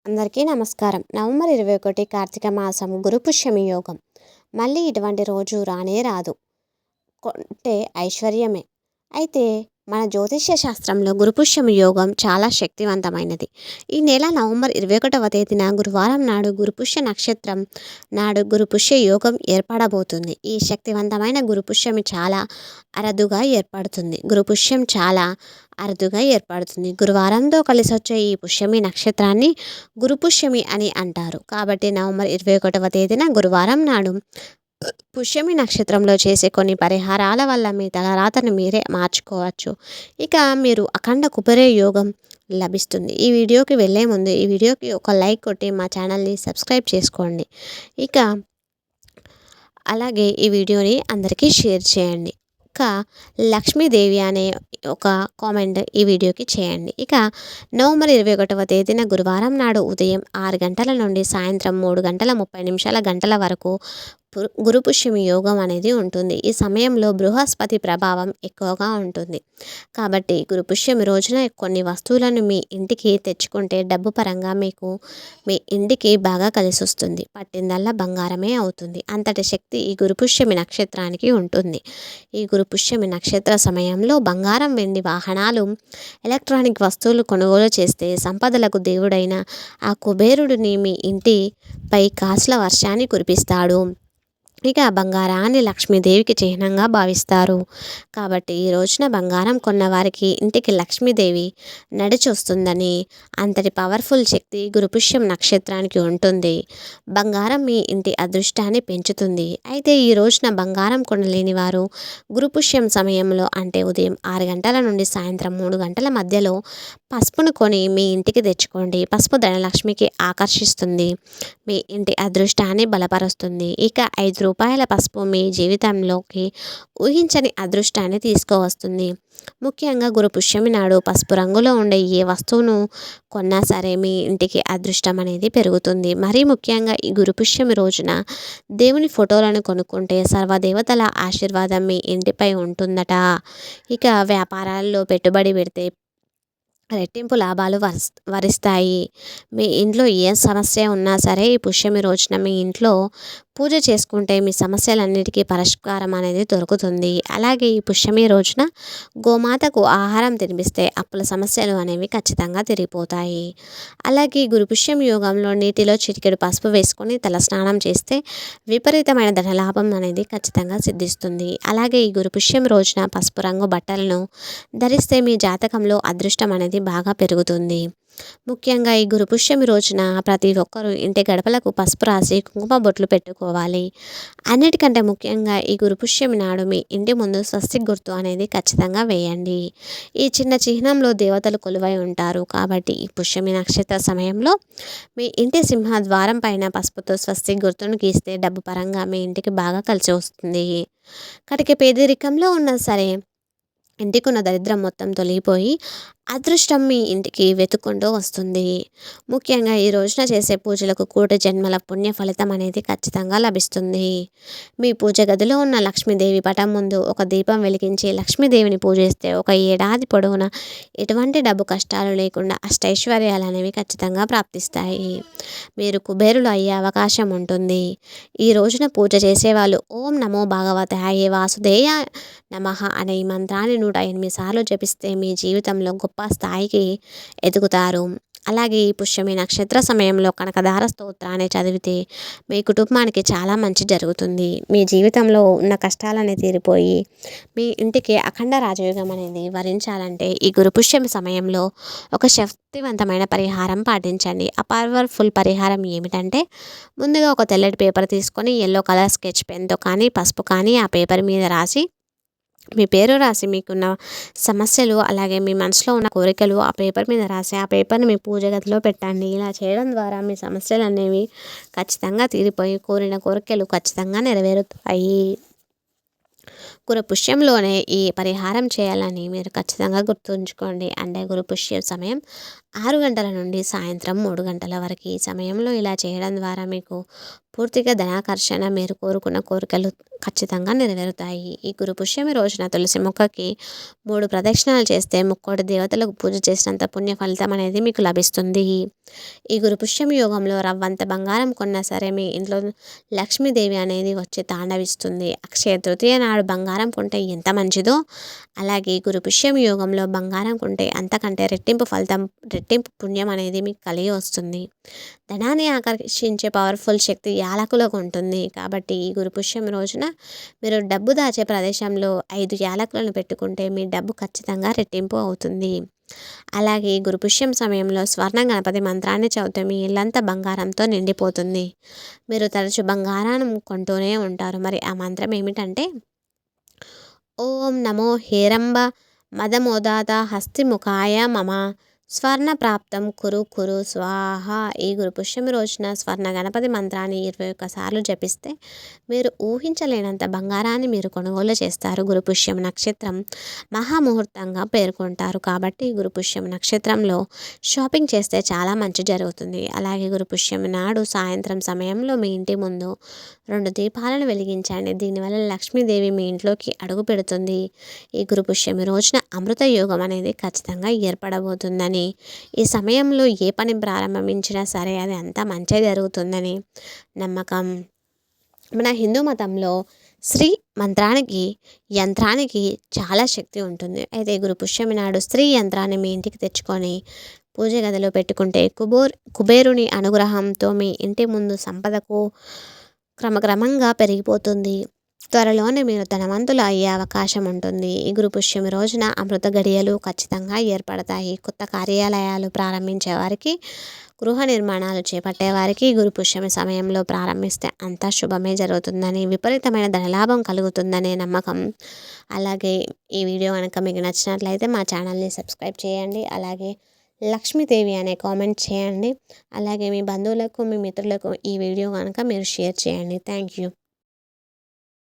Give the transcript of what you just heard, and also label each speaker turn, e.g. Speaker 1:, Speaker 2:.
Speaker 1: అందరికీ నమస్కారం. నవంబర్ 21 కార్తీక మాసం గురుపుష్యమి యోగం. మళ్ళీ ఇటువంటి రోజు రానే రాదు. కొంటే ఐశ్వర్యమే. అయితే మన జ్యోతిష్య శాస్త్రంలో గురుపుష్యమి యోగం చాలా శక్తివంతమైనది. ఈ నెల నవంబర్ 21వ తేదీన గురువారం నాడు గురుపుష్య నక్షత్రం నాడు గురుపుష్య యోగం ఏర్పడబోతుంది. ఈ శక్తివంతమైన గురుపుష్యమి చాలా అరుదుగా ఏర్పడుతుంది. గురుపుష్యం చాలా అరుదుగా ఏర్పడుతుంది. గురువారంతో కలిసి వచ్చే ఈ పుష్యమి నక్షత్రాన్ని గురుపుష్యమి అని అంటారు. కాబట్టి నవంబర్ 21వ తేదీన గురువారం నాడు పుష్యమి నక్షత్రంలో చేసే కొన్ని పరిహారాల వల్ల మీ తలరాతను మీరే మార్చుకోవచ్చు. ఇక మీరు అఖండ కుబేర యోగం లభిస్తుంది. ఈ వీడియోకి వెళ్ళే ముందు ఈ వీడియోకి ఒక లైక్ కొట్టి మా ఛానల్ని సబ్స్క్రైబ్ చేసుకోండి. ఇక అలాగే ఈ వీడియోని అందరికీ షేర్ చేయండి. ఇక లక్ష్మీదేవి అనే ఒక కామెంట్ ఈ వీడియోకి చేయండి. ఇక నవంబర్ 21వ తేదీన గురువారం నాడు ఉదయం 6 గంటల నుండి సాయంత్రం 3:30 గంటల వరకు గురుపుష్యమి యోగం అనేది ఉంటుంది. ఈ సమయంలో బృహస్పతి ప్రభావం ఎక్కువగా ఉంటుంది. కాబట్టి గురుపుష్యమి రోజున కొన్ని వస్తువులను మీ ఇంటికి తెచ్చుకుంటే డబ్బు పరంగా మీకు మీ ఇంటికి బాగా కలిసి వస్తుంది. పట్టిందల్లా బంగారమే అవుతుంది. అంతటి శక్తి ఈ గురుపుష్యమి నక్షత్రానికి ఉంటుంది. ఈ గురుపుష్యమి నక్షత్ర సమయంలో బంగారం, వెండి, వాహనాలు, ఎలక్ట్రానిక్ వస్తువులు కొనుగోలు చేస్తే సంపదలకు దేవుడైన ఆ కుబేరుడిని మీ ఇంటిపై కాసుల వర్షాన్ని కురిపిస్తాడు. ఇక బంగారాన్ని లక్ష్మీదేవికి చిహ్నంగా భావిస్తారు. కాబట్టి ఈ రోజున బంగారం కొన్న వారికి ఇంటికి లక్ష్మీదేవి నడిచి వస్తుందని, అంతటి పవర్ఫుల్ శక్తి గురుపుష్యం నక్షత్రానికి ఉంటుంది. బంగారం మీ ఇంటి అదృష్టాన్ని పెంచుతుంది. అయితే ఈ రోజున బంగారం కొనలేని వారు గురుపుష్యం సమయంలో అంటే ఉదయం 6 గంటల నుండి సాయంత్రం 3 గంటల మధ్యలో పసుపును కొని మీ ఇంటికి తెచ్చుకోండి. పసుపు ధనలక్ష్మికి ఆకర్షిస్తుంది. మీ ఇంటి అదృష్టాన్ని బలపరుస్తుంది. ఇక ₹5 పసుపు మీ జీవితంలోకి ఊహించని అదృష్టాన్ని తీసుకువస్తుంది. ముఖ్యంగా గురుపుష్యమి నాడు పసుపు రంగులో ఉండే ఏ వస్తువును కొన్నా సరే మీ ఇంటికి అదృష్టం అనేది పెరుగుతుంది. మరీ ముఖ్యంగా ఈ గురుపుష్యమి రోజున దేవుని ఫోటోలను కొనుక్కుంటే సర్వదేవతల ఆశీర్వాదం మీ ఇంటిపై ఉంటుందట. ఇక వ్యాపారాల్లో పెట్టుబడి పెడితే రెట్టింపు లాభాలు వరిస్తాయి. మీ ఇంట్లో ఏ సమస్య ఉన్నా సరే ఈ పుష్యమి రోజున మీ ఇంట్లో పూజ చేసుకుంటే మీ సమస్యలన్నిటికీ పరిష్కారం అనేది దొరుకుతుంది. అలాగే ఈ పుష్యమి రోజున గోమాతకు ఆహారం తినిపిస్తే అప్పుల సమస్యలు అనేవి ఖచ్చితంగా తిరిగిపోతాయి. అలాగే ఈ గురుపుష్యమి యోగంలో నీటిలో చిటికెడు పసుపు వేసుకొని తల స్నానం చేస్తే విపరీతమైన ధనలాభం అనేది ఖచ్చితంగా సిద్ధిస్తుంది. అలాగే ఈ గురుపుష్యమి రోజున పసుపు రంగు బట్టలను ధరిస్తే మీ జాతకంలో అదృష్టం అనేది బాగా పెరుగుతుంది. ముఖ్యంగా ఈ గురుపుష్యమి రోజున ప్రతి ఒక్కరూ ఇంటి గడపలకు పసుపు రాసి కుంకుమ బొట్లు పెట్టుకోవాలి. అన్నిటికంటే ముఖ్యంగా ఈ గురుపుష్యమి నాడు మీ ఇంటి ముందు స్వస్తిక్ గుర్తు అనేది ఖచ్చితంగా వేయండి. ఈ చిన్న చిహ్నంలో దేవతలు కొలువై ఉంటారు. కాబట్టి ఈ పుష్యమి నక్షత్ర సమయంలో మీ ఇంటి సింహద్వారం పైన పసుపుతో స్వస్తిక్ గుర్తును గీస్తే డబ్బు పరంగా మీ ఇంటికి బాగా కలిసి వస్తుంది. కటిక పేదరికంలో ఉన్నా సరే ఇంటికున్న దరిద్రం మొత్తం తొలగిపోయి అదృష్టం మీ ఇంటికి వెతుక్కుంటూ వస్తుంది. ముఖ్యంగా ఈ రోజున చేసే పూజలకు కోటి జన్మల పుణ్య ఫలితం అనేది ఖచ్చితంగా లభిస్తుంది. మీ పూజ గదిలో ఉన్న లక్ష్మీదేవి పటం ముందు ఒక దీపం వెలిగించి లక్ష్మీదేవిని పూజిస్తే ఒక ఏడాది పొడవునా ఎటువంటి డబ్బు కష్టాలు లేకుండా అష్టైశ్వర్యాలు అనేవి ఖచ్చితంగా ప్రాప్తిస్తాయి. మీరు కుబేరులు అయ్యే అవకాశం ఉంటుంది. ఈ రోజున పూజ చేసేవాళ్ళు ఓం నమో భగవతాయ వాసుదేయ నమః అనే ఈ మంత్రాన్ని 108 సార్లు జపిస్తే మీ జీవితంలో గొప్ప స్థాయికి ఎదుగుతారు. అలాగే ఈ పుష్యమి నక్షత్ర సమయంలో కనకదార స్తోత్రాన్ని చదివితే మీ కుటుంబానికి చాలా మంచి జరుగుతుంది. మీ జీవితంలో ఉన్న కష్టాలనే తీరిపోయి మీ ఇంటికి అఖండ రాజయోగం అనేది వరించాలంటే ఈ గురుపుష్యమి సమయంలో ఒక శక్తివంతమైన పరిహారం పాటించండి. ఆ పవర్ఫుల్ పరిహారం ఏమిటంటే ముందుగా ఒక తెల్లటి పేపర్ తీసుకొని ఎల్లో కలర్ స్కెచ్ పెన్తో కానీ పసుపు కానీ ఆ పేపర్ మీద రాసి మీ పేరు రాసి మీకున్న సమస్యలు అలాగే మీ మనసులో ఉన్న కోరికలు ఆ పేపర్ మీద రాసి ఆ పేపర్ని మీ పూజ గదిలో పెట్టండి. ఇలా చేయడం ద్వారా మీ సమస్యలు అనేవి ఖచ్చితంగా తీరిపోయి కోరిన కోరికలు ఖచ్చితంగా నెరవేరుతాయి. గురుపుష్యంలోనే ఈ పరిహారం చేయాలని మీరు ఖచ్చితంగా గుర్తుంచుకోండి. అంటే గురుపుష్య సమయం 6 గంటల నుండి సాయంత్రం 3 గంటల వరకు ఈ సమయంలో ఇలా చేయడం ద్వారా మీకు పూర్తిగా ధనాకర్షణ, మీరు కోరుకున్న కోరికలు ఖచ్చితంగా నెరవేరుతాయి. ఈ గురుపుష్యమి రోజున తులసి మొక్కకి 3 ప్రదక్షిణాలు చేస్తే ముక్కోటి దేవతలకు పూజ చేసినంత పుణ్య ఫలితం అనేది మీకు లభిస్తుంది. ఈ గురుపుష్యమి యోగంలో రవ్వంత బంగారం కొన్నా సరే మీ ఇంట్లో లక్ష్మీదేవి అనేది వచ్చి తాండవిస్తుంది. అక్షయ తృతీయ నాడు బంగారం కొంటే ఎంత మంచిదో, అలాగే గురుపుష్యమి యోగంలో బంగారం కొంటే అంతకంటే రెట్టింపు ఫలితం, రెట్టింపు పుణ్యం అనేది మీకు కలిగి వస్తుంది. ధనాన్ని ఆకర్షించే పవర్ఫుల్ శక్తి యాలకులకు ఉంటుంది. కాబట్టి ఈ గురుపుష్యమి రోజున మీరు డబ్బు దాచే ప్రదేశంలో 5 యాలకులను పెట్టుకుంటే మీ డబ్బు ఖచ్చితంగా రెట్టింపు అవుతుంది. అలాగే ఈ గురుపుష్యం సమయంలో స్వర్ణ గణపతి మంత్రాన్ని చదివితే మీ ఇల్లంతా బంగారంతో నిండిపోతుంది. మీరు తరచు బంగారం కొంటూనే ఉంటారు. మరి ఆ మంత్రం ఏమిటంటే, ఓం నమో హేరంబ మదమోదాత హస్తిముఖాయ మమ స్వర్ణ ప్రాప్తం కురు కురు స్వాహ. ఈ గురుపుష్యమి రోజున స్వర్ణ గణపతి మంత్రాన్ని 21 సార్లు జపిస్తే మీరు ఊహించలేనంత బంగారాన్ని మీరు కొనుగోలు చేస్తారు. గురుపుష్యం నక్షత్రం మహాముహూర్తంగా పేర్కొంటారు. కాబట్టి గురుపుష్యం నక్షత్రంలో షాపింగ్ చేస్తే చాలా మంచి జరుగుతుంది. అలాగే గురుపుష్యమి నాడు సాయంత్రం సమయంలో మీ ఇంటి ముందు 2 దీపాలను వెలిగించండి. దీనివల్ల లక్ష్మీదేవి మీ ఇంట్లోకి అడుగు పెడుతుంది. ఈ గురుపుష్యమి రోజున అమృత యోగం అనేది ఖచ్చితంగా ఏర్పడబోతుందని, ఈ సమయంలో ఏ పని ప్రారంభించినా సరే అది అంతా మంచి జరుగుతుందని నమ్మకం. మన హిందూ మతంలో శ్రీ మంత్రానికి, యంత్రానికి చాలా శక్తి ఉంటుంది. అయితే గురుపుష్యమి నాడు స్త్రీ యంత్రాన్ని మీ ఇంటికి తెచ్చుకొని పూజ గదిలో పెట్టుకుంటే కుబేరుని అనుగ్రహంతో మీ ఇంటి ముందు సంపదకు క్రమక్రమంగా పెరిగిపోతుంది. త్వరలోనే మీరు ధనవంతులు అయ్యే అవకాశం ఉంటుంది. ఈ గురుపుష్యమి రోజున అమృత గడియలు ఖచ్చితంగా ఏర్పడతాయి. కొత్త కార్యాలయాలు ప్రారంభించే వారికి, గృహ నిర్మాణాలు చేపట్టే వారికి గురుపుష్యమి సమయంలో ప్రారంభిస్తే అంతా శుభమే జరుగుతుందని, విపరీతమైన ధనలాభం కలుగుతుందనే నమ్మకం. అలాగే ఈ వీడియో కనుక మీకు నచ్చినట్లయితే మా ఛానల్ని సబ్స్క్రైబ్ చేయండి. అలాగే లక్ష్మీదేవి అనే కామెంట్ చేయండి. అలాగే మీ బంధువులకు, మీ మిత్రులకు ఈ వీడియో కనుక మీరు షేర్ చేయండి. Thank you.